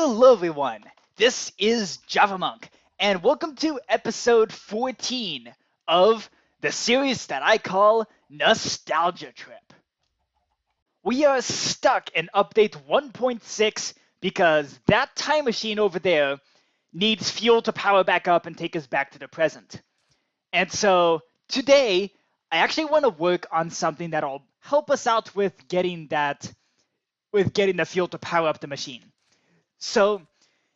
Hello everyone, this is Javamonk, and welcome to episode 14 of the series that I call Nostalgia Trip. We are stuck in update 1.6 because that time machine over there needs fuel to power back up and take us back to the present. And so today, I actually want to work on something that'll help us out with getting the fuel to power up the machine. So,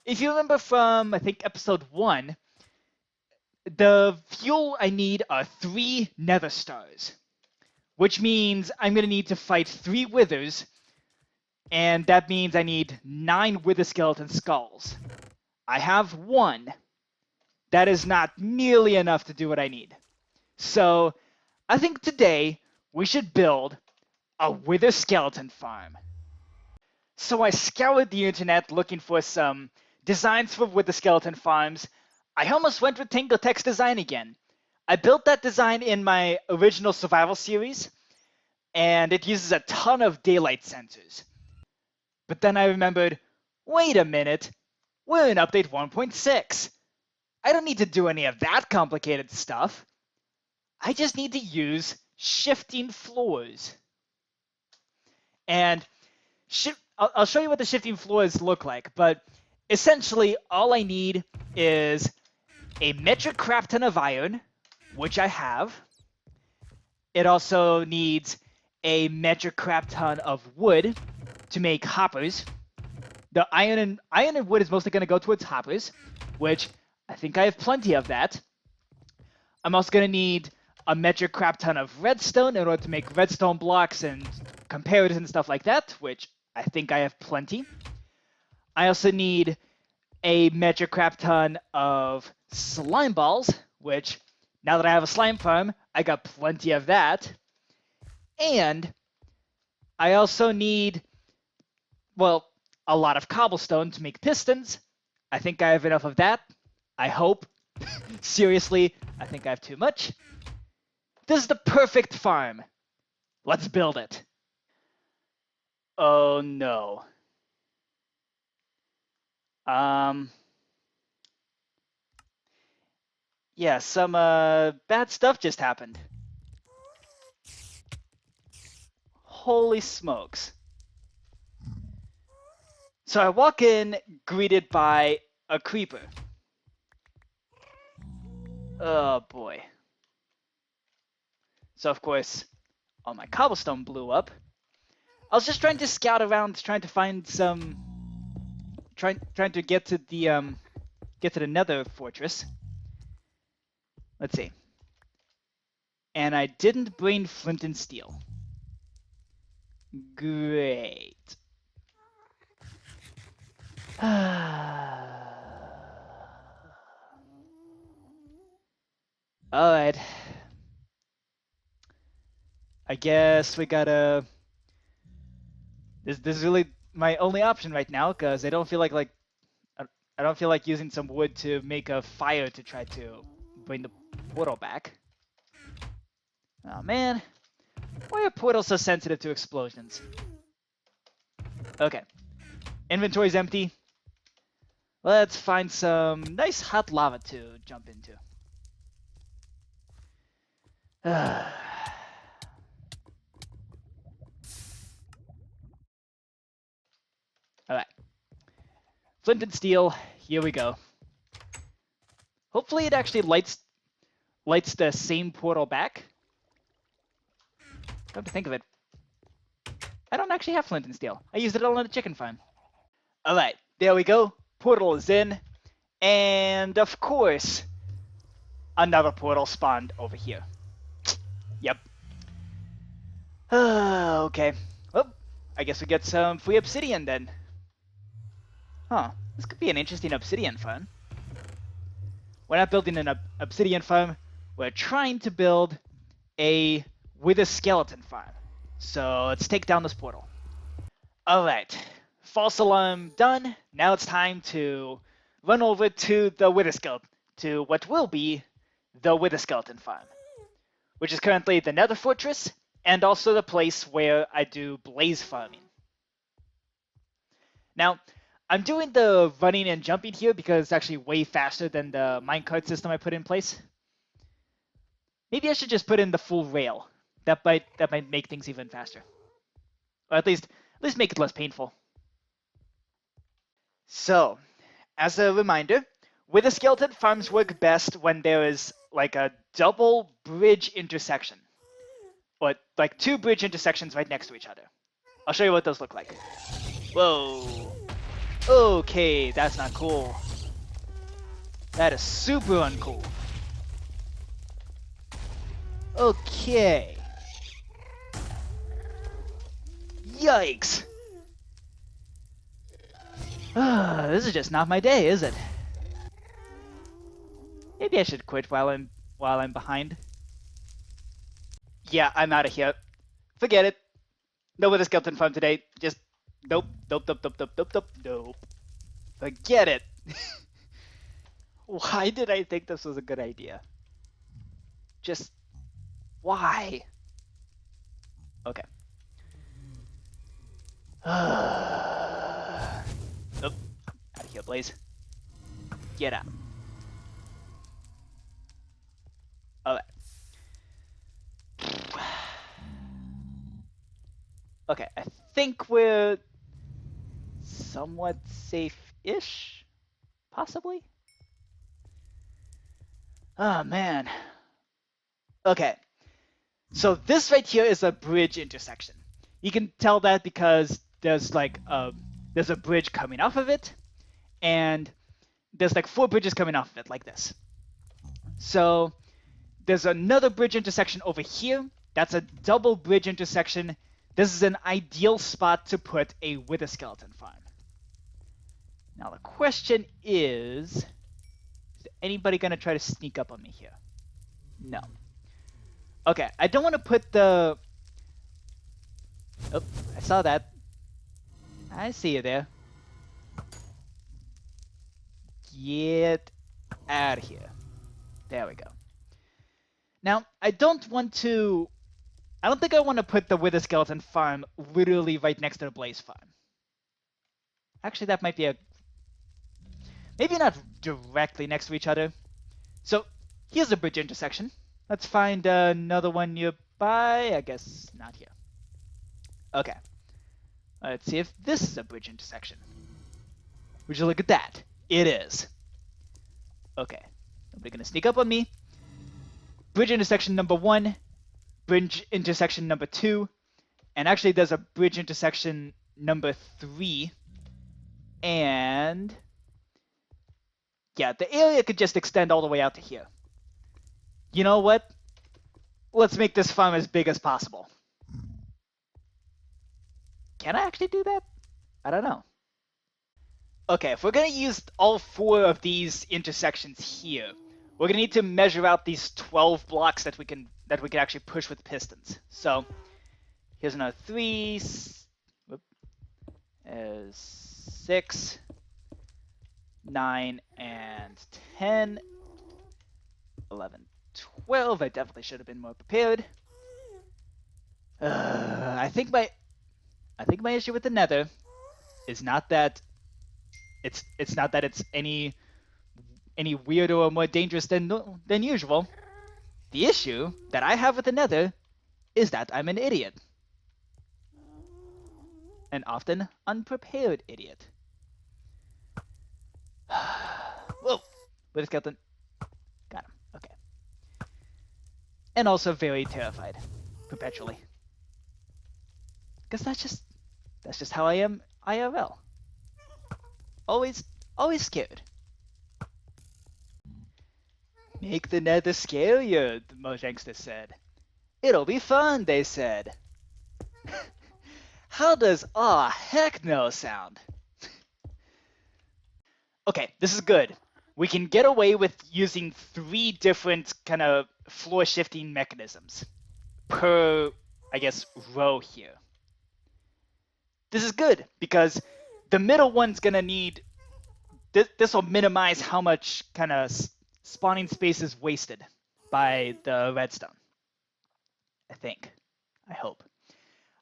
if you remember from, I think, episode 1, the fuel I need are 3 Nether stars, which means I'm going to need to fight 3 withers, and that means I need 9 wither skeleton skulls. I have 1. That is not nearly enough to do what I need. So, I think today we should build a wither skeleton farm. So I scoured the internet looking for some designs for wither skeleton farms. I almost went with Tingle Text Design again. I built that design in my original survival series, and it uses a ton of daylight sensors. But then I remembered, wait a minute, we're in update 1.6. I don't need to do any of that complicated stuff. I just need to use shifting floors. And I'll show you what the shifting floors look like, but essentially all I need is a metric crap ton of iron, which I have. It also needs a metric crap ton of wood to make hoppers. The iron and wood is mostly going to go towards hoppers, which I think I have plenty of that. I'm also going to need a metric crap ton of redstone in order to make redstone blocks and comparators and stuff like that, which I think I have plenty. I also need a metric crap ton of slime balls, which now that I have a slime farm, I got plenty of that. And I also need, well, a lot of cobblestone to make pistons. I think I have enough of that. I hope. Seriously, I think I have too much. This is the perfect farm. Let's build it. Oh no. Yeah, some bad stuff just happened. Holy smokes. So I walk in, greeted by a creeper. Oh boy. So of course, all my cobblestone blew up. I was just trying to scout around, trying to find some, trying to get to the Nether fortress. Let's see. And I didn't bring flint and steel. Great. Alright. I guess we gotta... This is really my only option right now, because I don't feel like I don't feel like using some wood to make a fire to try to bring the portal back. Oh man. Why are portals so sensitive to explosions? Okay. Inventory's empty. Let's find some nice hot lava to jump into. Alright. Flint and steel, here we go. Hopefully it actually lights the same portal back. Come to think of it, I don't actually have flint and steel. I used it all on a chicken farm. Alright, there we go. Portal is in. And of course, another portal spawned over here. Yep. Okay. Well, I guess we get some free obsidian then. Huh. This could be an interesting obsidian farm. We're not building an obsidian farm. We're trying to build a wither skeleton farm. So let's take down this portal. Alright. False alarm done. Now it's time to run over to the wither skeleton, to what will be the wither skeleton farm, which is currently the Nether fortress and also the place where I do blaze farming. Now, I'm doing the running and jumping here because it's actually way faster than the minecart system I put in place. Maybe I should just put in the full rail. That might make things even faster. Or at least make it less painful. So, as a reminder, Wither skeleton farms work best when there is like a double bridge intersection. Or like two bridge intersections right next to each other. I'll show you what those look like. Whoa. Okay, that's not cool. That is super uncool. Okay. Yikes. This is just not my day, is it? Maybe I should quit while I'm behind. Yeah, I'm out of here. Forget it. No Wither skeleton farm today. Just nope. Forget it. Why did I think this was a good idea? Just why? Okay. Out of here, Blaze. Get out. Okay. Okay, I think we're somewhat safe-ish, possibly. Oh man. Okay. So this right here is a bridge intersection. You can tell that because there's like there's a bridge coming off of it, and there's like 4 bridges coming off of it like this. So there's another bridge intersection over here. That's a double bridge intersection. This is an ideal spot to put a Wither skeleton farm. Now the question is anybody gonna try to sneak up on me here? No. Okay, I don't want to put the... Oh, I saw that. I see you there. Get out of here. There we go. Now, I don't think I want to put the Wither skeleton farm literally right next to the Blaze farm. Actually, that might be maybe not directly next to each other. So, here's a bridge intersection. Let's find another one nearby. I guess not here. Okay. Let's see if this is a bridge intersection. Would you look at that? It is. Okay. Nobody gonna sneak up on me. Bridge intersection number 1. Bridge intersection number 2. And actually there's a bridge intersection number 3. And... yeah, the area could just extend all the way out to here. You know what? Let's make this farm as big as possible. Can I actually do that? I don't know. Okay, if we're going to use all 4 of these intersections here, we're going to need to measure out these 12 blocks that we can actually push with pistons. So here's another 3, 6, 9, and 10, 11, 12. I definitely should have been more prepared. I think my issue with the Nether is not that it's not that it's any weirder or more dangerous than usual. The issue that I have with the Nether is that I'm an idiot. An often unprepared idiot. Whoa! Wither skeleton. Got him. Okay. And also very terrified. Perpetually. Because that's just how I am IRL. Always scared. Make the Nether scarier, the Mojangster said. It'll be fun, they said. How does aw heck no sound? Okay, this is good. We can get away with using 3 different kind of floor shifting mechanisms per, I guess, row here. This is good because the middle one's gonna need, this will minimize how much kind of spawning space is wasted by the redstone. I think. I hope.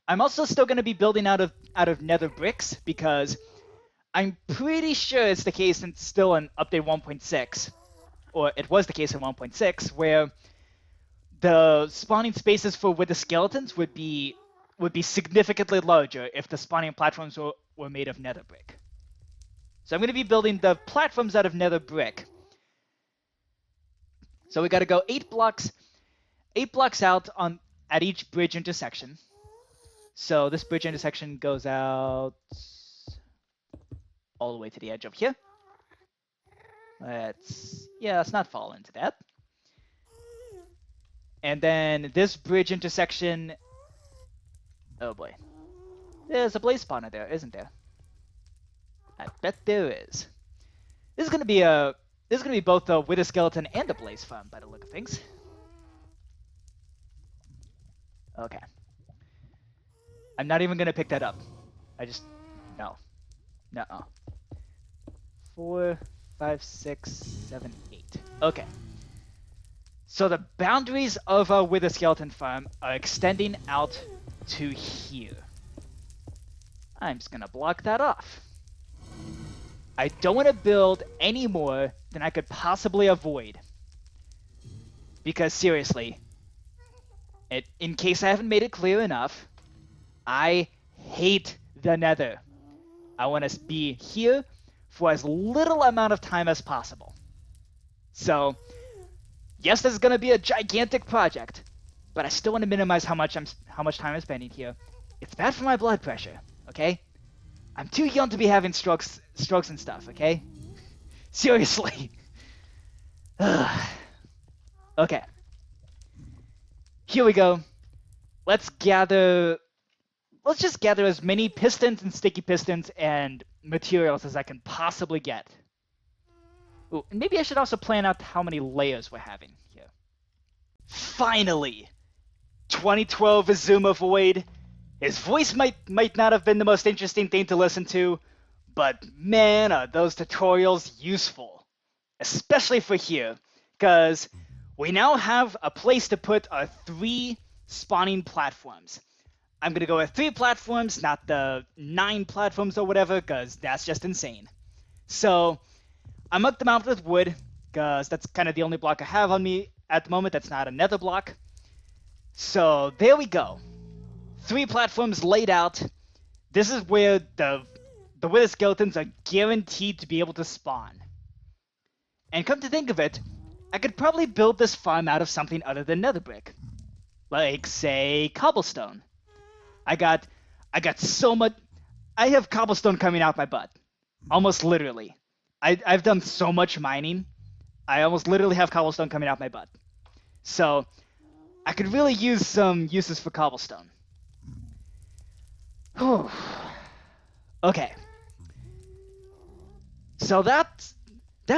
I'm also still gonna be building out of Nether bricks because I'm pretty sure it's the case and still in update 1.6, or it was the case in 1.6, where the spawning spaces for wither skeletons would be significantly larger if the spawning platforms were made of nether brick. So I'm going to be building the platforms out of nether brick. So we got to go 8 blocks out at each bridge intersection. So this bridge intersection goes out all the way to the edge of here. Let's not fall into that. And then this bridge intersection, oh boy. There's a blaze spawner there, isn't there? I bet there is. This is gonna be both a wither skeleton and a blaze farm by the look of things. Okay. I'm not even gonna pick that up. No. Nuh-uh. 4, 5, 6, 7, 8. Okay. So the boundaries of our wither skeleton farm are extending out to here. I'm just gonna block that off. I don't want to build any more than I could possibly avoid. Because seriously, in case I haven't made it clear enough, I hate the Nether. I want to be here for as little amount of time as possible. So, yes, this is going to be a gigantic project, but I still want to minimize how much time I'm spending here. It's bad for my blood pressure, okay? I'm too young to be having strokes and stuff, okay? Seriously. Okay. Here we go. Let's just gather as many pistons and sticky pistons and materials as I can possibly get. Ooh, and maybe I should also plan out how many layers we're having here. Finally! 2012 Xisumavoid. His voice might not have been the most interesting thing to listen to, but man, are those tutorials useful. Especially for here, because we now have a place to put our 3 spawning platforms. I'm going to go with 3 platforms, not the 9 platforms or whatever, because that's just insane. So, I mucked them out with wood, because that's kind of the only block I have on me at the moment that's not a nether block. So, there we go. 3 platforms laid out. This is where the wither skeletons are guaranteed to be able to spawn. And come to think of it, I could probably build this farm out of something other than nether brick. Like, say, cobblestone. I have cobblestone coming out my butt. Almost literally. I've done so much mining. I almost literally have cobblestone coming out my butt. So, I could really use some uses for cobblestone. Whew. Okay. So that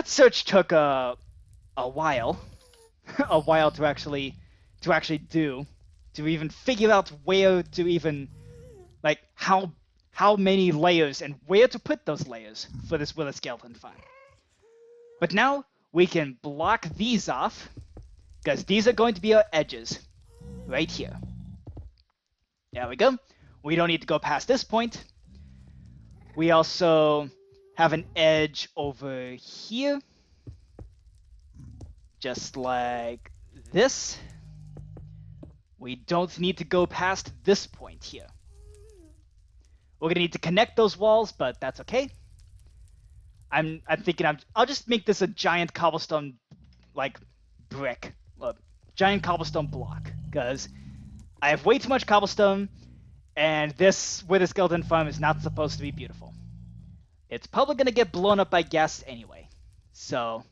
search took a while. A while to actually do. To even figure out where to even, like, how many layers and where to put those layers for this wither skeleton farm. But now we can block these off, because these are going to be our edges, right here. There we go. We don't need to go past this point. We also have an edge over here, just like this. We don't need to go past this point here. We're gonna need to connect those walls, but that's okay. I'm thinking I'll just make this a giant cobblestone, like, brick, giant cobblestone block, because I have way too much cobblestone, and this wither skeleton farm is not supposed to be beautiful. It's probably gonna get blown up by ghasts anyway, so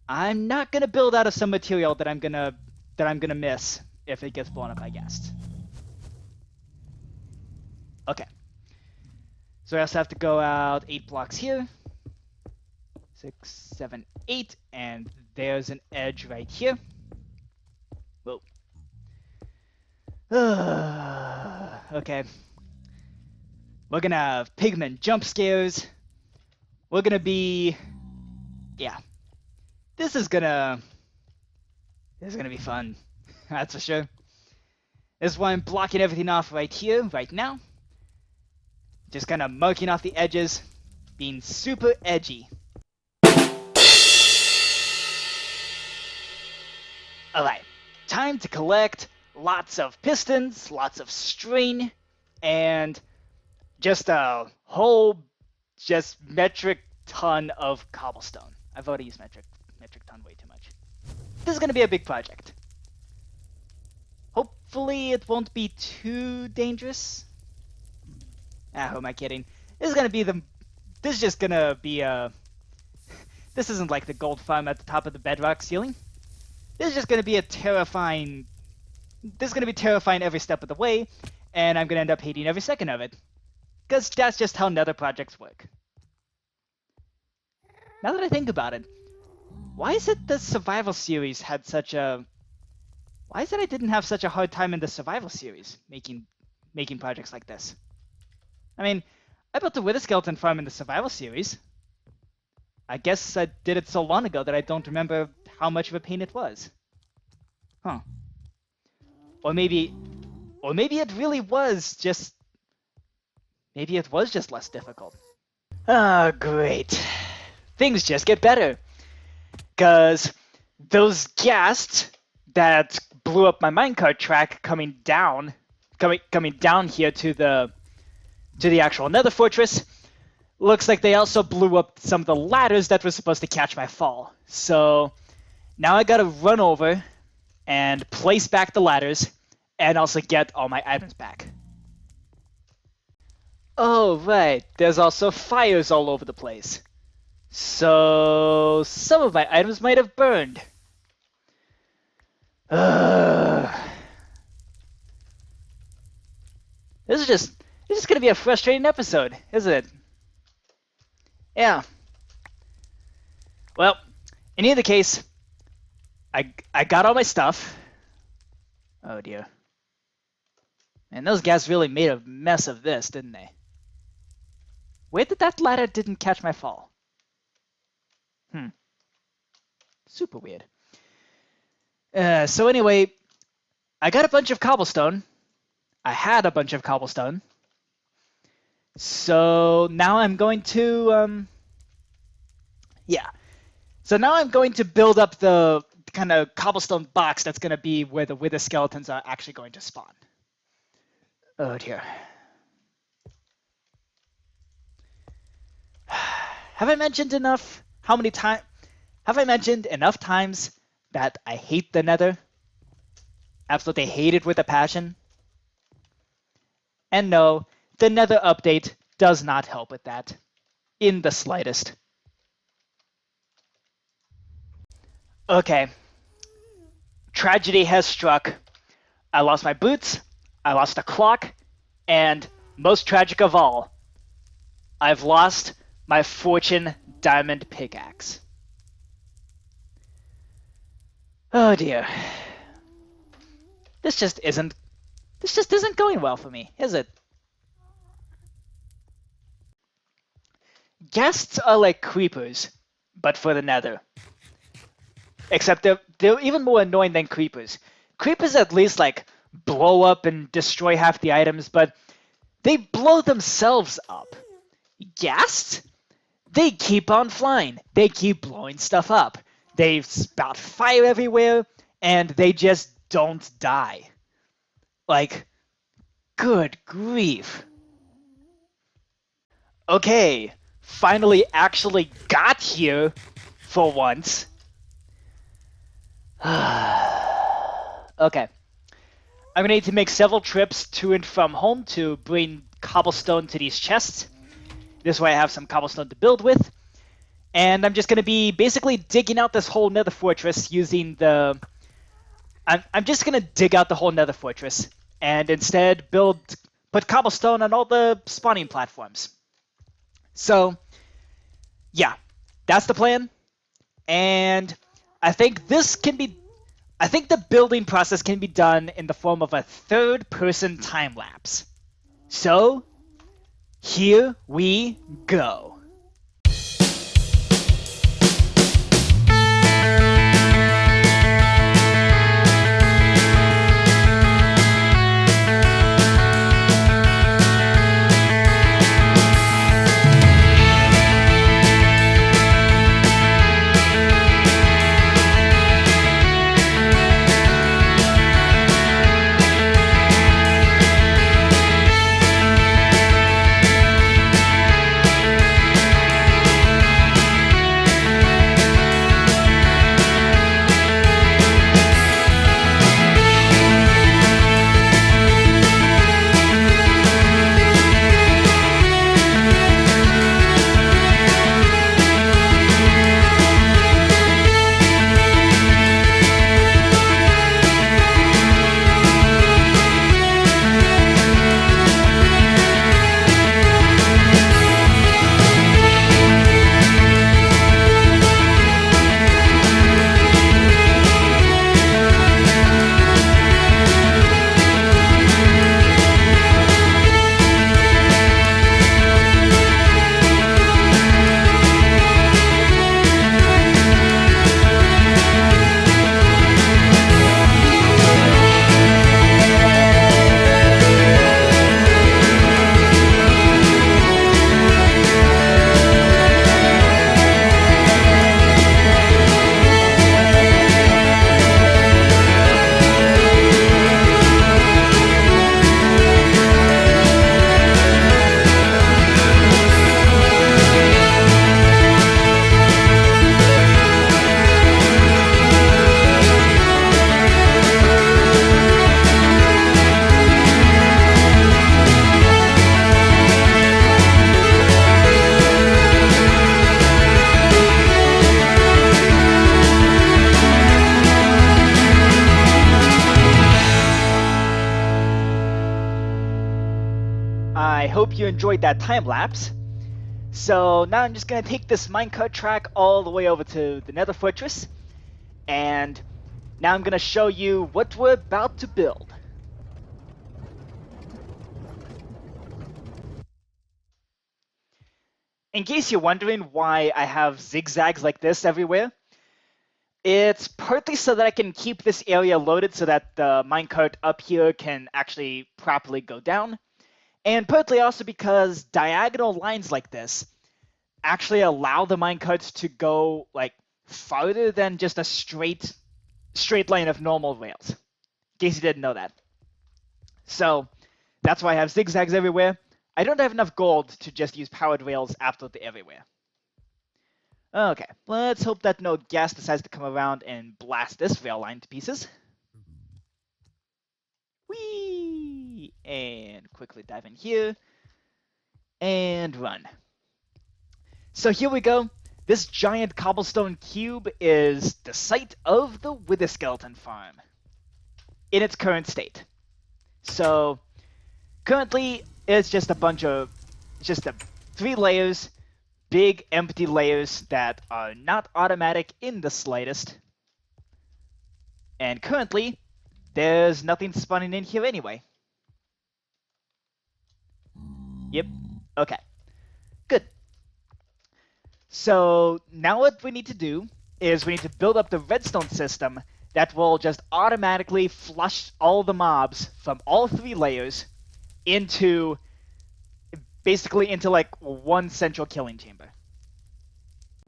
I'm not gonna build out of some material that I'm gonna miss if it gets blown up by ghasts. Okay. So I also have to go out 8 blocks here. 6, 7, 8, and there's an edge right here. Whoa. Okay. We're gonna have pigman jump scares. We're gonna be... yeah. This is gonna be fun. That's for sure. This is why I'm blocking everything off right here, right now. Just kind of marking off the edges. being super edgy. Alright, time to collect lots of pistons, lots of string, and just a whole metric ton of cobblestone. I've already used metric ton way too much. This is going to be a big project. Hopefully it won't be too dangerous. Who am I kidding? This is just gonna be this isn't like the gold farm at the top of the bedrock ceiling. This is just gonna be terrifying every step of the way, and I'm gonna end up hating every second of it. Because that's just how Nether projects work. Now that I think about it, why is it the survival series had such a... Why is it I didn't have such a hard time in the survival series making projects like this? I mean, I built a wither skeleton farm in the survival series. I guess I did it so long ago that I don't remember how much of a pain it was. Huh. Or maybe it really was just... Maybe it was just less difficult. Ah, great. Things just get better. 'Cause those ghasts that blew up my minecart track coming down here to the actual Nether fortress, looks like they also blew up some of the ladders that were supposed to catch my fall. So now I gotta run over and place back the ladders and also get all my items back. Oh, right. There's also fires all over the place. So some of my items might have burned. This is just gonna be a frustrating episode, isn't it? Yeah. Well, in either case, I got all my stuff. Oh dear. And those guys really made a mess of this, didn't they? Where did that ladder didn't catch my fall? Super weird. So anyway, I got a bunch of cobblestone. I had a bunch of cobblestone. So now I'm going to, So now I'm going to build up the kind of cobblestone box that's going to be where the wither skeletons are actually going to spawn. Oh dear. Have I mentioned enough times that I hate the Nether? Absolutely hate it with a passion. And no, the Nether update does not help with that in the slightest. Okay. Tragedy has struck. I lost my boots, I lost a clock, and most tragic of all, I've lost my fortune diamond pickaxe. Oh dear. This just isn't going well for me, is it? Ghasts are like creepers, but for the Nether. Except they're even more annoying than creepers. Creepers at least like blow up and destroy half the items, but they blow themselves up. Ghasts? They keep on flying. They keep blowing stuff up. They spout fire everywhere, and they just don't die. Like, good grief. Okay, finally actually got here for once. Okay. I'm gonna need to make several trips to and from home to bring cobblestone to these chests. This way I have some cobblestone to build with. And I'm just gonna be basically digging out this whole Nether fortress using the... I'm just gonna dig out the whole Nether fortress and instead put cobblestone on all the spawning platforms. So, yeah, that's the plan. And I think the building process can be done in the form of a third-person time-lapse. So, here we go. you enjoyed that time lapse. So now I'm just going to take this minecart track all the way over to the Nether Fortress, and now I'm going to show you what we're about to build. In case you're wondering why I have zigzags like this everywhere, it's partly so that I can keep this area loaded so that the minecart up here can actually properly go down, and partly also because diagonal lines like this actually allow the minecarts to go like farther than just a straight line of normal rails. In case you didn't know that. So that's why I have zigzags everywhere. I don't have enough gold to just use powered rails absolutely everywhere. Okay, let's hope that no gas decides to come around and blast this rail line to pieces. Whee! And quickly dive in here. And run. So here we go. This giant cobblestone cube is the site of the Wither Skeleton farm in its current state. So currently it's just a bunch of, just 3 layers, big empty layers that are not automatic in the slightest. And currently there's nothing spawning in here anyway. Yep, okay, good. So now what we need to do is we need to build up the redstone system that will just automatically flush all the mobs from all 3 layers into, basically into like one central killing chamber.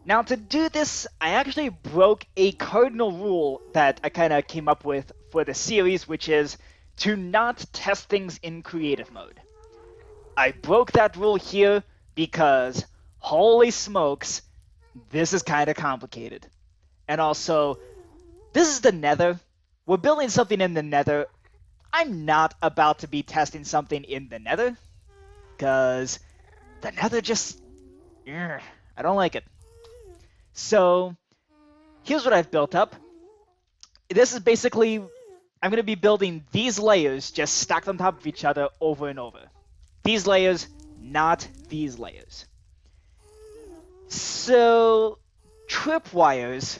Now to do this, I actually broke a cardinal rule that I kind of came up with for the series, which is to not test things in creative mode. I broke that rule here because, holy smokes, this is kind of complicated. And also, this is the Nether. We're building something in the Nether. I'm not about to be testing something in the Nether, because the Nether just, I don't like it. So here's what I've built up. This is basically, I'm going to be building these layers just stacked on top of each other over and over. These layers, not these layers. So tripwires,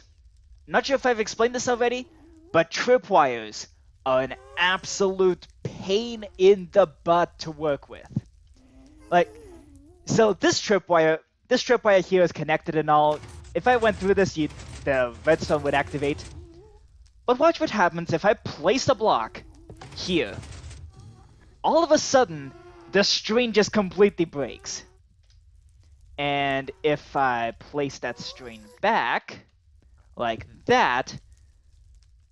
not sure if I've explained this already, but tripwires are an absolute pain in the butt to work with. Like, so this tripwire here is connected and all. If I went through this, the redstone would activate. But watch what happens if I place a block here. All of a sudden, the string just completely breaks. And if I place that string back, like that,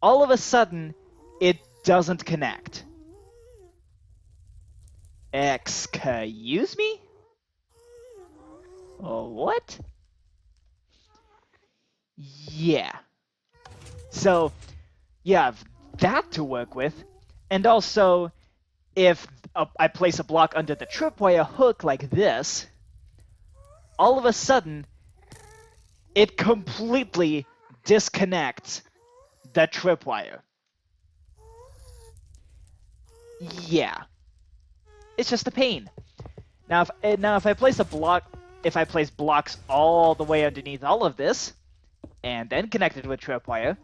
all of a sudden, it doesn't connect. Excuse me? Oh, what? Yeah. So, you have that to work with, and also, if I place a block under the tripwire hook like this, all of a sudden, it completely disconnects the tripwire. Yeah. It's just a pain. Now if I place a block, if I place blocks all the way underneath all of this, and then connect it with tripwire,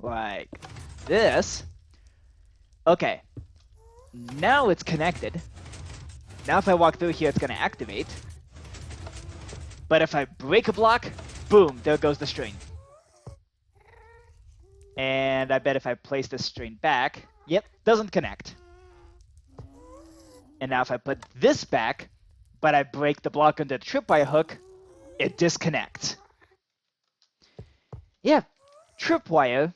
like this, okay, now it's connected. Now if I walk through here, it's going to activate. But if I break a block, boom, there goes the string. And I bet if I place this string back, yep, doesn't connect. And now if I put this back, but I break the block under the tripwire hook, it disconnects. Yeah, tripwire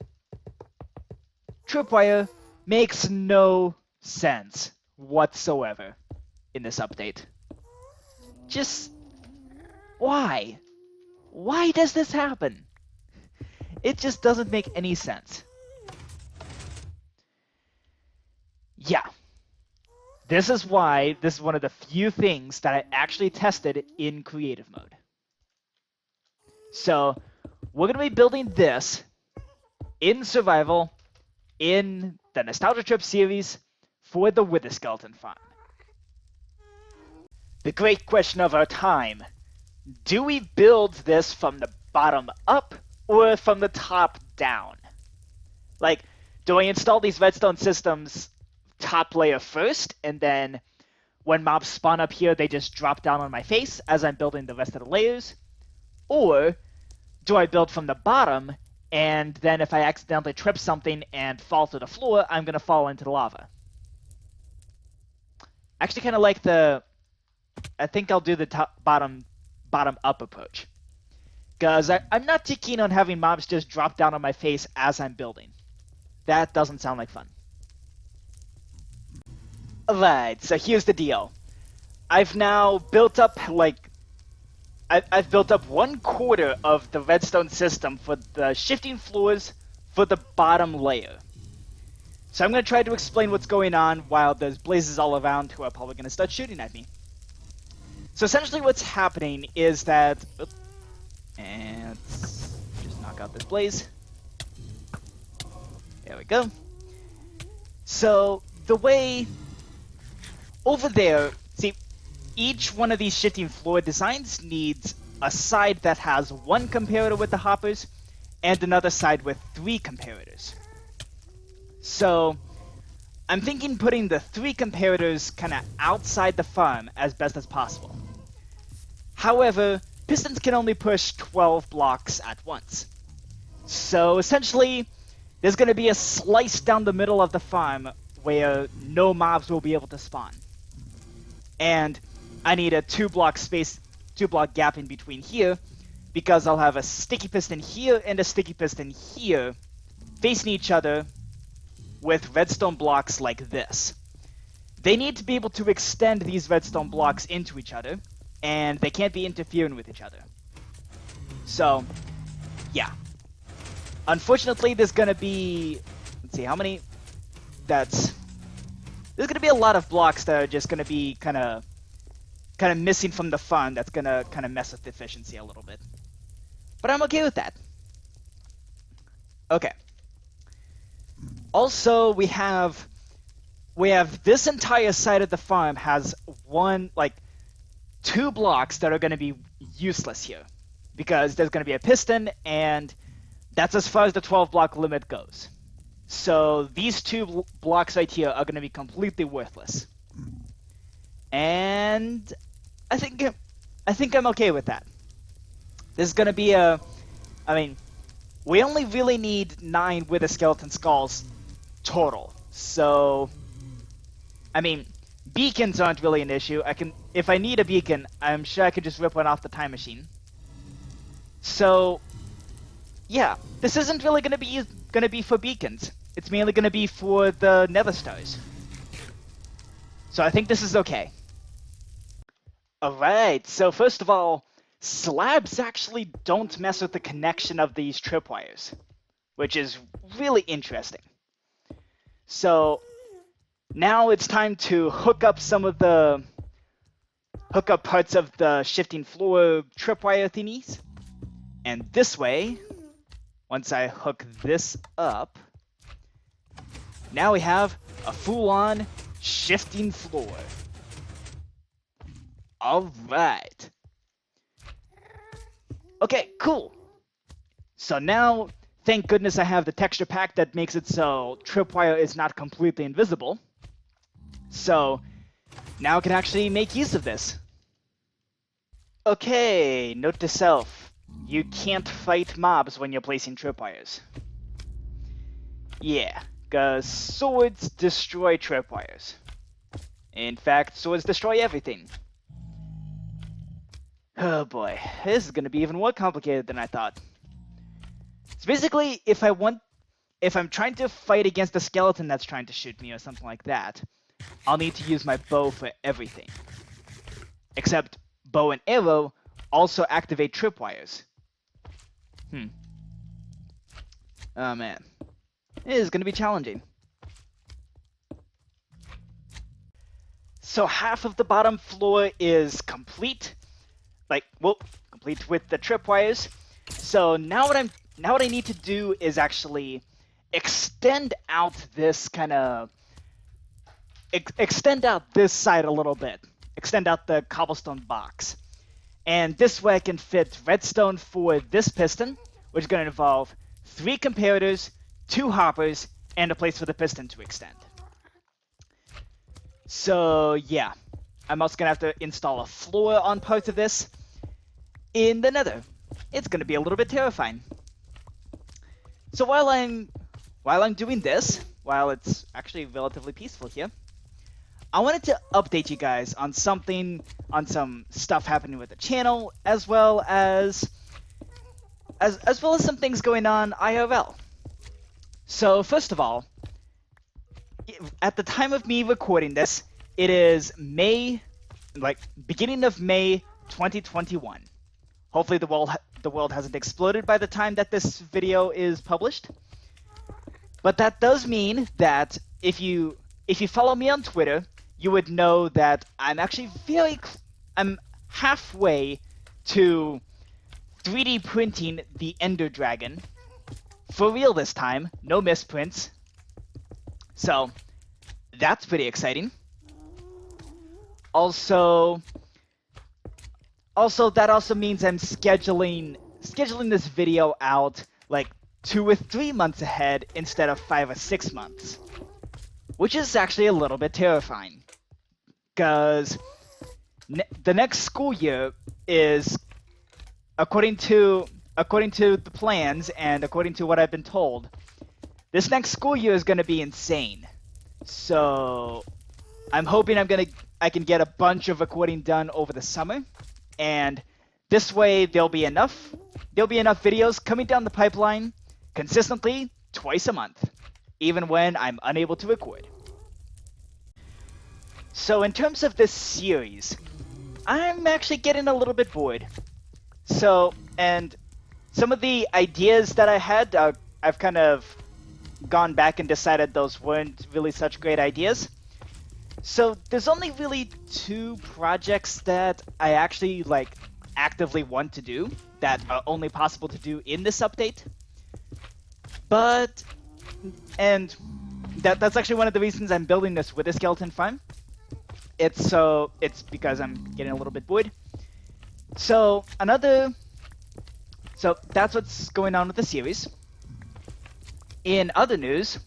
makes no sense whatsoever in this update. Just, why? Why does this happen? It just doesn't make any sense. Yeah. This is why this is one of the few things that I actually tested in creative mode. So, we're going to be building this in survival in the Nostalgia Trip series for the Wither Skeleton farm. the great question of our time. Do we build this from the bottom up or from the top down? Like, do I install these redstone systems top layer first, and then when mobs spawn up here, they just drop down on my face as I'm building the rest of the layers? Or do I build from the bottom, and then if I accidentally trip something and fall to the floor, I'm going to fall into the lava? I actually kind of like I think I'll do the bottom up approach. Because I'm not too keen on having mobs just drop down on my face as I'm building. That doesn't sound like fun. Alright, so here's the deal. I've now built up, I've built up 1/4 of the redstone system for the shifting floors for the bottom layer. So I'm going to try to explain what's going on while there's blazes all around who are probably going to start shooting at me. So essentially what's happening is that... And let's just knock out this blaze. There we go. So the way... Over there, see, each one of these shifting floor designs needs a side that has 1 comparator with the hoppers and another side with 3 comparators. So I'm thinking putting the 3 comparators kind of outside the farm as best as possible. However, pistons can only push 12 blocks at once. So essentially, there's going to be a slice down the middle of the farm where no mobs will be able to spawn. And I need a 2-block gap in between here, because I'll have a sticky piston here and a sticky piston here facing each other with redstone blocks like this. They need to be able to extend these redstone blocks into each other, and they can't be interfering with each other. So, yeah. Unfortunately, there's going to be... Let's see, how many... There's going to be a lot of blocks that are just going to be kind of missing from the fun. That's going to kind of mess with the efficiency a little bit. But I'm okay with that. Okay. Also, we have this entire side of the farm has 2 blocks that are going to be useless here. Because there's going to be a piston, and that's as far as the 12-block limit goes. So these 2 blocks right here are going to be completely worthless. And I think I'm okay with that. This is going to be we only really need 9 wither skeleton skulls total. So, beacons aren't really an issue. If I need a beacon, I'm sure I could just rip one off the time machine. So, yeah, this isn't really going to be for beacons. It's mainly going to be for the Nether stars. So I think this is okay. Alright, so first of all, slabs actually don't mess with the connection of these tripwires, which is really interesting. So now it's time to hook up parts of the shifting floor tripwire thingies. And this way, once I hook this up, now we have a full-on shifting floor. Alright. Okay, cool. So now, thank goodness I have the texture pack that makes it so tripwire is not completely invisible. So now I can actually make use of this. Okay, note to self. You can't fight mobs when you're placing tripwires. Yeah, because swords destroy tripwires. In fact, swords destroy everything. Oh boy, this is going to be even more complicated than I thought. So basically, if I'm trying to fight against a skeleton that's trying to shoot me or something like that, I'll need to use my bow for everything. Except bow and arrow also activate tripwires. Oh man. It is going to be challenging. So half of the bottom floor is complete. Complete with the tripwires. So now what I need to do is actually extend out this extend out this side a little bit. extend out the cobblestone box. And this way I can fit redstone for this piston, which is going to involve 3 comparators, 2 hoppers, and a place for the piston to extend. So yeah, I'm also going to have to install a floor on parts of this in the Nether. It's going to be a little bit terrifying. So while I'm doing this, while it's actually relatively peaceful here, I wanted to update you guys on some stuff happening with the channel, as well as some things going on IRL. So first of all, at the time of me recording this, it is beginning of May 2021. Hopefully the world hasn't exploded by the time that this video is published. But that does mean that if you follow me on Twitter, you would know that I'm actually I'm halfway to 3D printing the Ender Dragon. For real this time, no misprints. So, that's pretty exciting. Also that also means I'm scheduling this video out like 2 or 3 months ahead instead of 5 or 6 months. Which is actually a little bit terrifying. Because the next school year is, according to the plans and according to what I've been told, this next school year is going to be insane. So I'm hoping I can get a bunch of recording done over the summer, and this way there'll be enough videos coming down the pipeline consistently twice a month, even when I'm unable to record. So in terms of this series, I'm actually getting a little bit bored. So, and some of the ideas that I had, I've kind of gone back and decided those weren't really such great ideas. So there's only really 2 projects that I actually actively want to do that are only possible to do in this update. And that's actually one of the reasons I'm building this with a skeleton farm. It's because I'm getting a little bit bored. So that's what's going on with the series. In other news,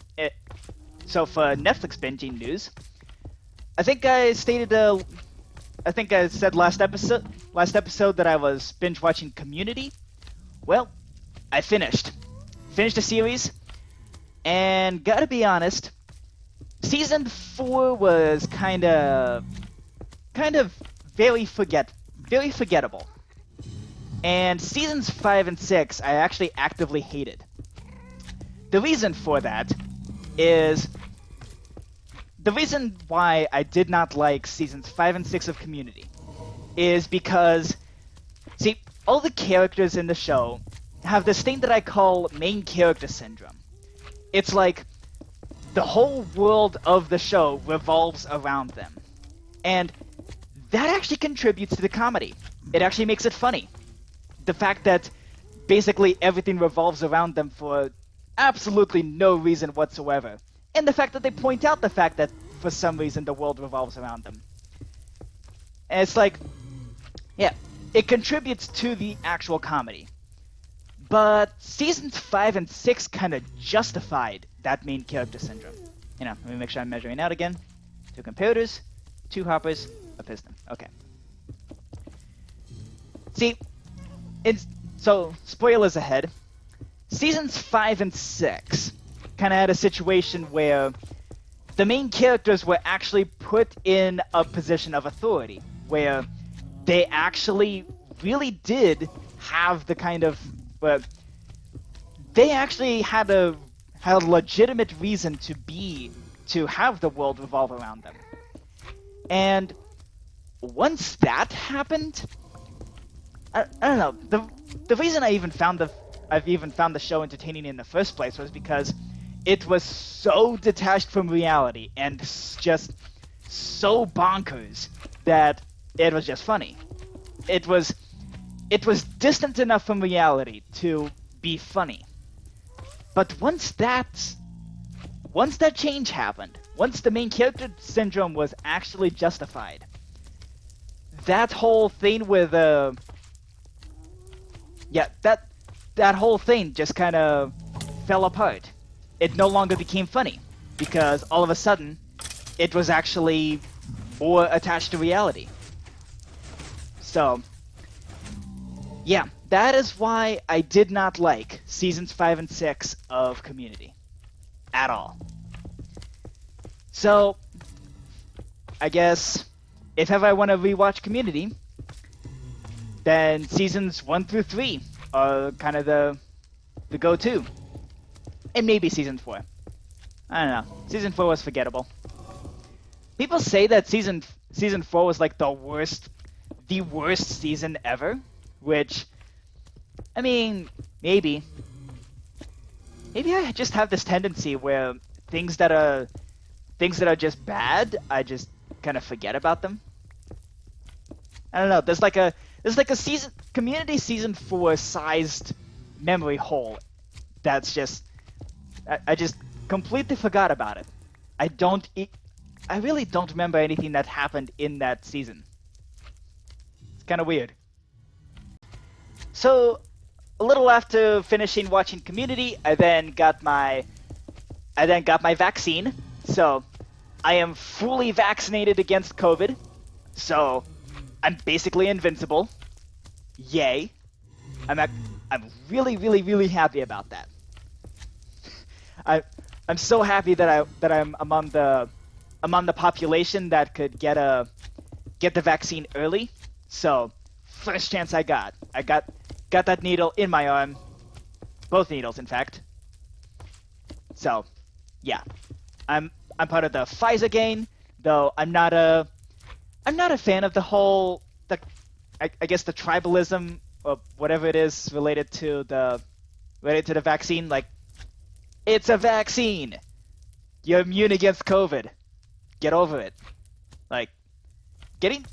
so for Netflix binging news, I think I said last episode that I was binge watching Community. Well, I finished the series, and gotta be honest, season 4 was kind of very forgettable. And seasons 5 and 6 I actually actively hated. The reason for that is the reason why I did not like seasons 5 and 6 of Community is because, see, all the characters in the show have this thing that I call main character syndrome. It's like the whole world of the show revolves around them. And that actually contributes to the comedy. It actually makes it funny. The fact that basically everything revolves around them for absolutely no reason whatsoever. And the fact that they point out the fact that for some reason the world revolves around them. And it's like, yeah, it contributes to the actual comedy. But seasons 5 and 6 kind of justified that main character syndrome. Let me make sure I'm measuring out again. 2 comparators, 2 hoppers, a piston. Okay. See, so spoilers ahead. Seasons 5 and 6 kind of had a situation where the main characters were actually put in a position of authority, where they actually really did have the kind of... they actually had a legitimate reason to have the world revolve around them. And once that happened, I don't know, the reason I've even found the show entertaining in the first place was because it was so detached from reality and just so bonkers that it was just funny. It was distant enough from reality to be funny. But once that change happened, once the main character syndrome was actually justified, that whole thing with yeah, that whole thing just kind of fell apart. It no longer became funny because all of a sudden it was actually more attached to reality. So, yeah, that is why I did not like seasons 5 and 6 of Community at all. So, I guess if ever I want to rewatch Community, then seasons 1 through 3 are kind of the go-to. And maybe season 4. I don't know. Season 4 was forgettable. People say that season 4 was like the worst season ever, which, I mean, maybe I just have this tendency where things that are just bad, I just kind of forget about them. I don't know. There's like a season Community season 4 sized memory hole that's just I just completely forgot about it. I really don't remember anything that happened in that season. It's kind of weird. So, a little after finishing watching Community, I then got my vaccine. So, I am fully vaccinated against COVID. So, I'm basically invincible. Yay. I'm really, really, really happy about that. I'm so happy that I'm among the population that could get the vaccine early. So, first chance I got that needle in my arm, both needles, in fact. So, yeah, I'm part of the Pfizer gang, though I'm not a fan of the whole I guess the tribalism or whatever it is related to the vaccine. Like, it's a vaccine. You're immune against COVID. Get over it. Like, being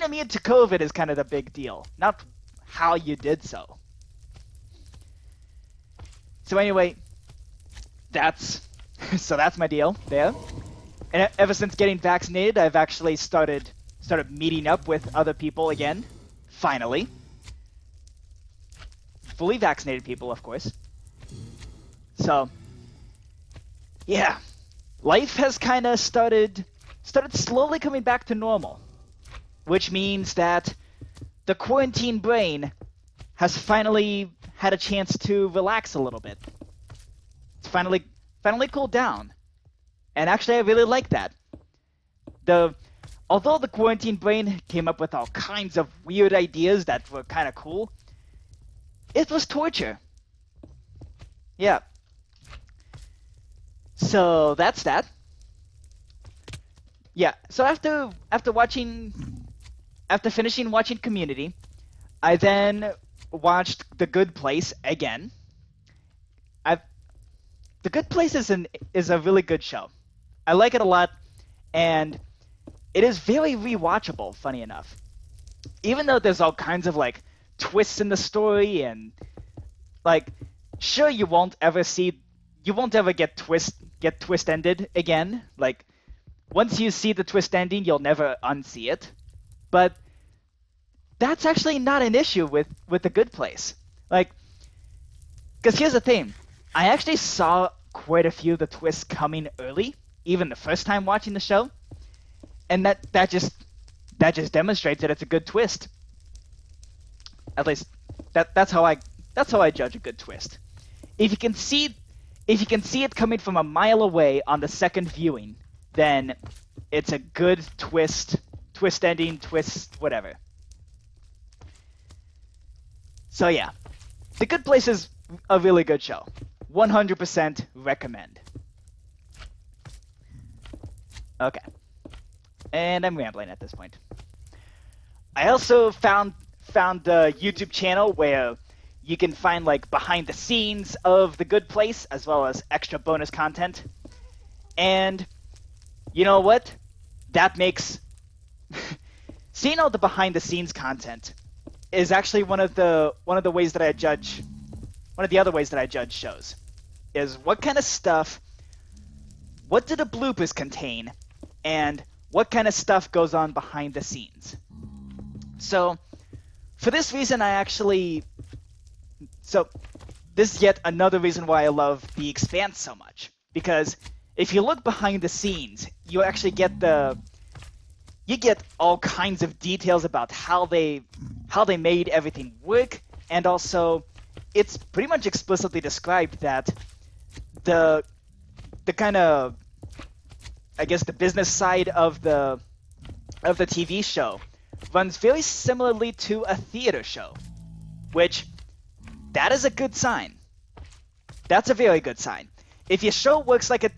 immune to COVID is kind of the big deal, not how you did so. So anyway, that's my deal there. And ever since getting vaccinated, I've actually started meeting up with other people again. Finally. Fully vaccinated people, of course. So, yeah. Life has kind of started slowly coming back to normal. Which means that the quarantine brain has finally had a chance to relax a little bit. It's finally cooled down. And actually, I really like that. Although the quarantine brain came up with all kinds of weird ideas that were kind of cool, it was torture. Yeah. So that's that. Yeah. So after finishing watching Community, I then watched The Good Place again. The Good Place is a really good show. I like it a lot, and it is very rewatchable, funny enough. Even though there's all kinds of like twists in the story, and like, sure, you won't ever get twist ended again. Like, once you see the twist ending, you'll never unsee it. But that's actually not an issue with The Good Place. Like, because here's the thing. I actually saw quite a few of the twists coming early, even the first time watching the show. And that just demonstrates that it's a good twist. At least that's how I judge a good twist. If you can see it coming from a mile away on the second viewing, then it's a good twist ending, twist whatever. So yeah, The Good Place is a really good show. 100% recommend. Okay. And I'm rambling at this point. I also found the YouTube channel where you can find like behind the scenes of The Good Place as well as extra bonus content. And you know what? That makes seeing all the behind the scenes content is actually one of the ways that I judge one of the other ways that I judge shows is what kind of stuff, what do the bloopers contain, and what kind of stuff goes on behind the scenes. So for this reason, this is yet another reason why I love The Expanse so much. Because if you look behind the scenes, you actually get all kinds of details about how they made everything work, and also it's pretty much explicitly described that the kind of, I guess, the business side of the TV show runs very similarly to a theater show, which that is a good sign. That's a very good sign. If your show works like a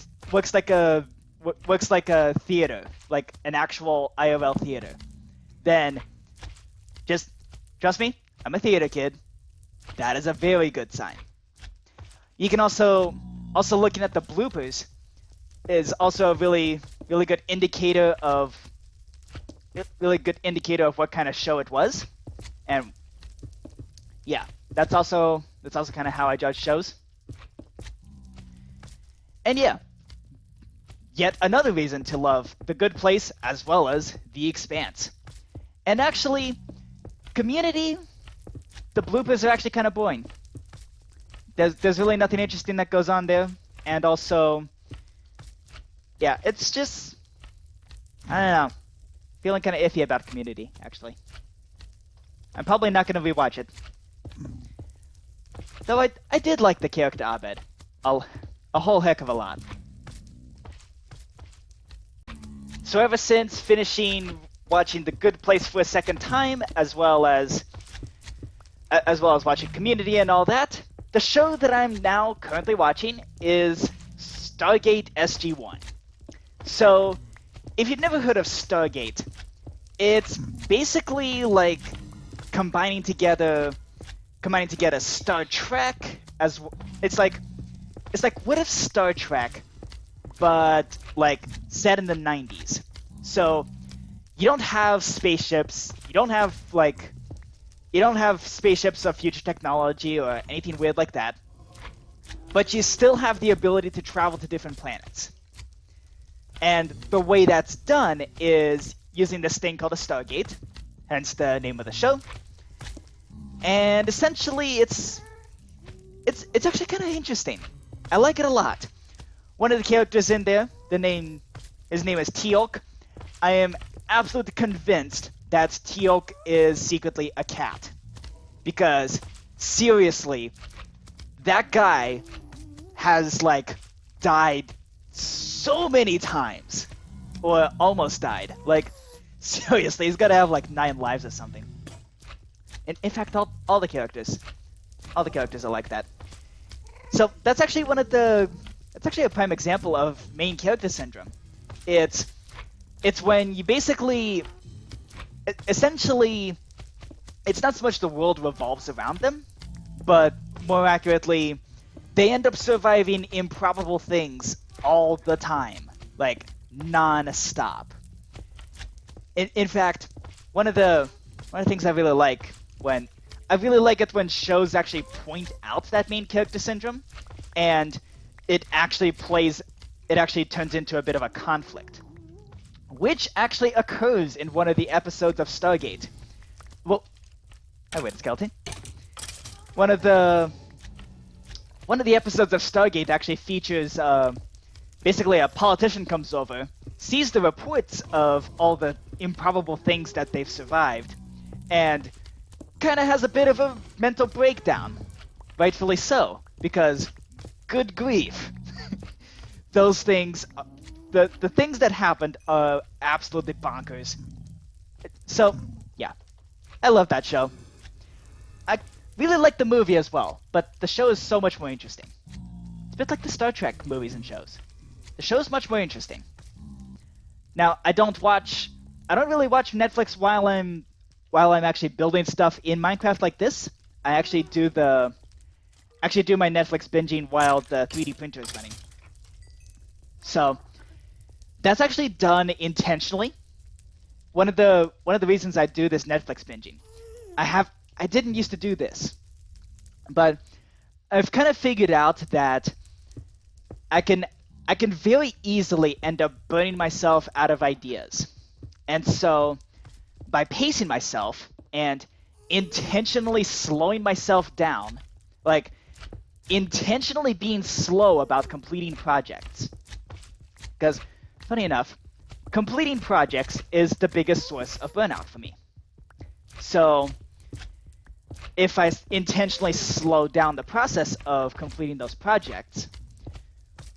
theater, like an actual IRL theater, then just trust me, I'm a theater kid. That is a very good sign. You can also looking at the bloopers is also a really good indicator of what kind of show it was. And yeah, that's also kind of how I judge shows. And yeah, yet another reason to love The Good Place as well as The Expanse. And actually, Community, the bloopers are actually kind of boring. There's really nothing interesting that goes on there, and also, yeah, it's just, I don't know, feeling kind of iffy about Community, actually. I'm probably not going to rewatch it. Though I did like the character Abed a whole heck of a lot. So ever since finishing watching The Good Place for a second time, as well as watching Community and all that, the show that I'm now currently watching is Stargate SG-1. So, if you've never heard of Stargate, it's basically like combining together Star Trek as it's like what if Star Trek, but like set in the 90s. So you don't have spaceships, you don't have spaceships of future technology or anything weird like that, but you still have the ability to travel to different planets. And the way that's done is using this thing called a Stargate, hence the name of the show. And essentially, it's actually kind of interesting. I like it a lot. One of the characters in there, his name is Teal'c. I am absolutely convinced that Teal'c is secretly a cat. Because, seriously, that guy has, died so many times. Or almost died. Seriously, he's gotta have, 9 lives or something. In fact, all the characters are like that. So, that's actually a prime example of main character syndrome. It's when you basically, essentially, it's not so much the world revolves around them, but more accurately, they end up surviving improbable things all the time, non-stop. In fact, one of the things I really like when shows actually point out that main character syndrome, and it actually turns into a bit of a conflict, which actually occurs in one of the episodes of Stargate. Well, wait, skeleton. One of the episodes of Stargate actually features basically a politician comes over, sees the reports of all the improbable things that they've survived, and kind of has a bit of a mental breakdown. Rightfully so, because good grief. Those things, the things that happened are absolutely bonkers. So, yeah. I love that show. I really like the movie as well, but the show is so much more interesting. It's a bit like the Star Trek movies and shows. The show is much more interesting. Now, I don't really watch Netflix while I'm actually building stuff in Minecraft like this. I actually do my Netflix binging while the 3D printer is running. So, that's actually done intentionally. One of the reasons I do this Netflix binging, I didn't used to do this, but I've kind of figured out that I can very easily end up burning myself out of ideas. And so, by pacing myself, and intentionally slowing myself down, like intentionally being slow about completing projects. Because, funny enough, completing projects is the biggest source of burnout for me. So, if I intentionally slow down the process of completing those projects,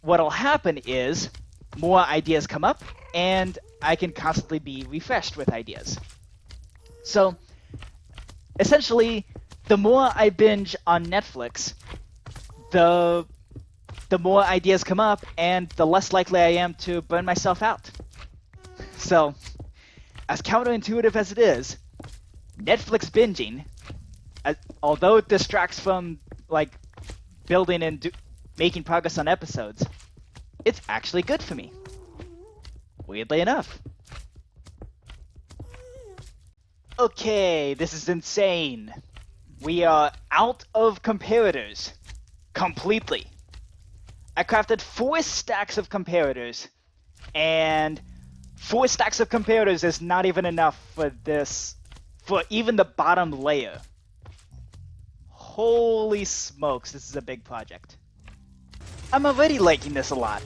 what'll happen is more ideas come up, and I can constantly be refreshed with ideas. So, essentially, the more I binge on Netflix, the more ideas come up, and the less likely I am to burn myself out. So, as counterintuitive as it is, Netflix binging, although it distracts from like building and making progress on episodes, it's actually good for me. Weirdly enough. Okay, this is insane. We are out of comparators. Completely. I crafted 4 stacks of comparators, and 4 stacks of comparators is not even enough for this, for even the bottom layer. Holy smokes, this is a big project. I'm already liking this a lot.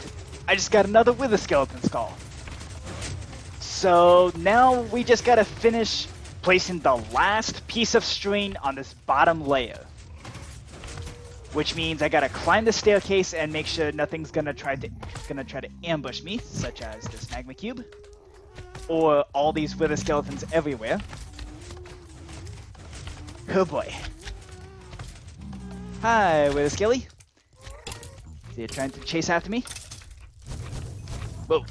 I just got another Wither Skeleton Skull. So now we just gotta finish placing the last piece of string on this bottom layer. Which means I gotta climb the staircase and make sure nothing's gonna try to ambush me, such as this magma cube, or all these wither skeletons everywhere. Oh boy. Hi, Wither Skelly. So you're trying to chase after me? Whoa.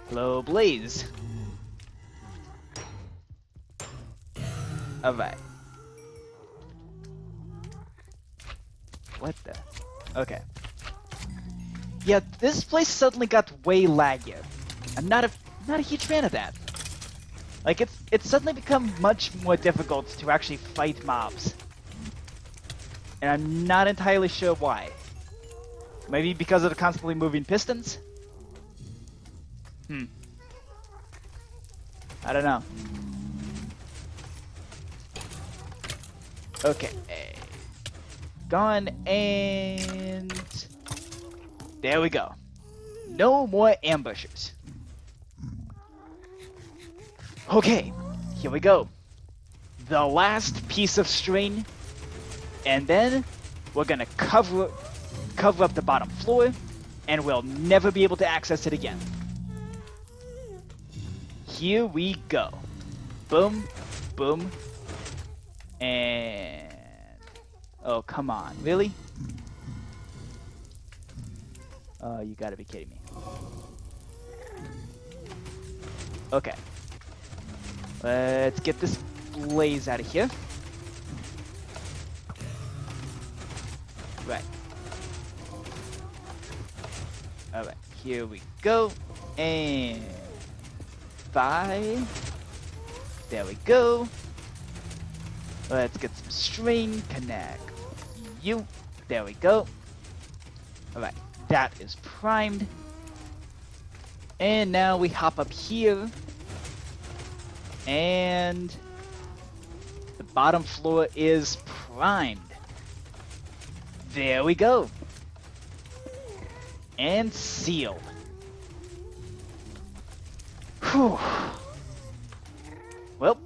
Hello, Blaze. Alright. What the? Okay. Yeah, this place suddenly got way laggier. I'm not a huge fan of that. Like, it's suddenly become much more difficult to actually fight mobs. And I'm not entirely sure why. Maybe because of the constantly moving pistons? I don't know. Okay. Gone, and there we go. No more ambushers. Okay, here we go. The last piece of string, and then we're gonna cover up the bottom floor, and we'll never be able to access it again. Here we go. Boom, boom, and... Oh, come on. Really? Oh, you gotta be kidding me. Okay. Let's get this blaze out of here. Right. Alright, here we go. And... 5. There we go. Let's get some string. Connect. You. There we go. Alright, that is primed. And now we hop up here. And the bottom floor is primed. There we go. And sealed. Whew. Well,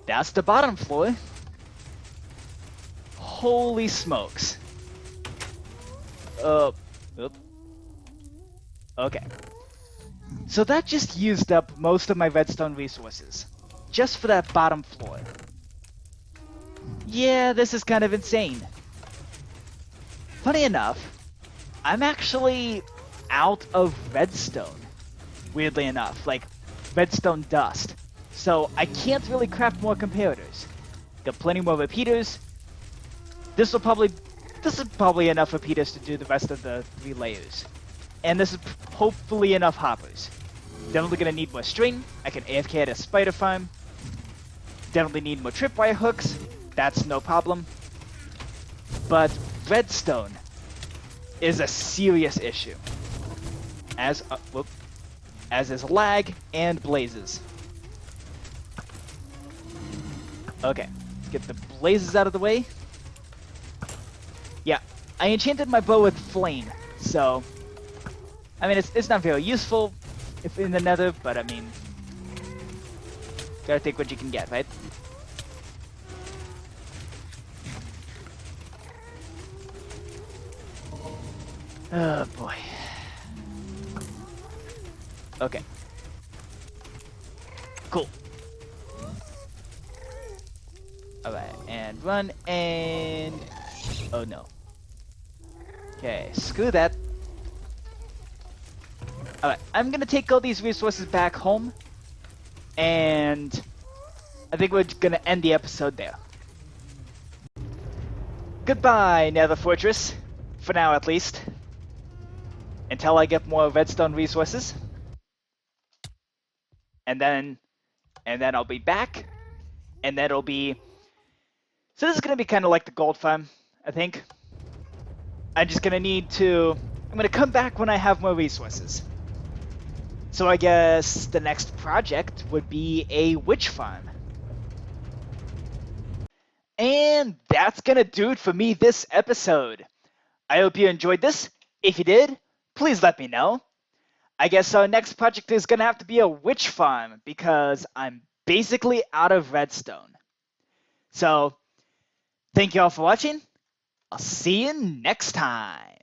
that's the bottom floor. Holy smokes. Okay. So that just used up most of my redstone resources. Just for that bottom floor. Yeah, this is kind of insane. Funny enough, I'm actually out of redstone. Weirdly enough, like redstone dust. So I can't really craft more comparators. Got plenty more repeaters. This is probably enough repeaters to do the rest of the 3 layers. And this is hopefully enough hoppers. Definitely gonna need more string. I can AFK at a spider farm. Definitely need more tripwire hooks. That's no problem. But redstone is a serious issue. As is lag and blazes. Okay, let's get the blazes out of the way. Yeah, I enchanted my bow with flame, so I mean it's not very useful if in the Nether, but I mean gotta take what you can get, right? Oh boy. Okay. Cool. Alright, and run, and... Oh no. Okay, screw that. Alright, I'm gonna take all these resources back home, and I think we're gonna end the episode there. Goodbye, Nether Fortress. For now, at least. Until I get more redstone resources. And then I'll be back, and then it'll be... So this is gonna be kind of like the gold farm, I think. I'm just gonna need to... I'm gonna come back when I have more resources. So I guess the next project would be a witch farm. And that's gonna do it for me this episode. I hope you enjoyed this. If you did, please let me know. I guess our next project is gonna have to be a witch farm because I'm basically out of redstone. So, thank you all for watching. I'll see you next time.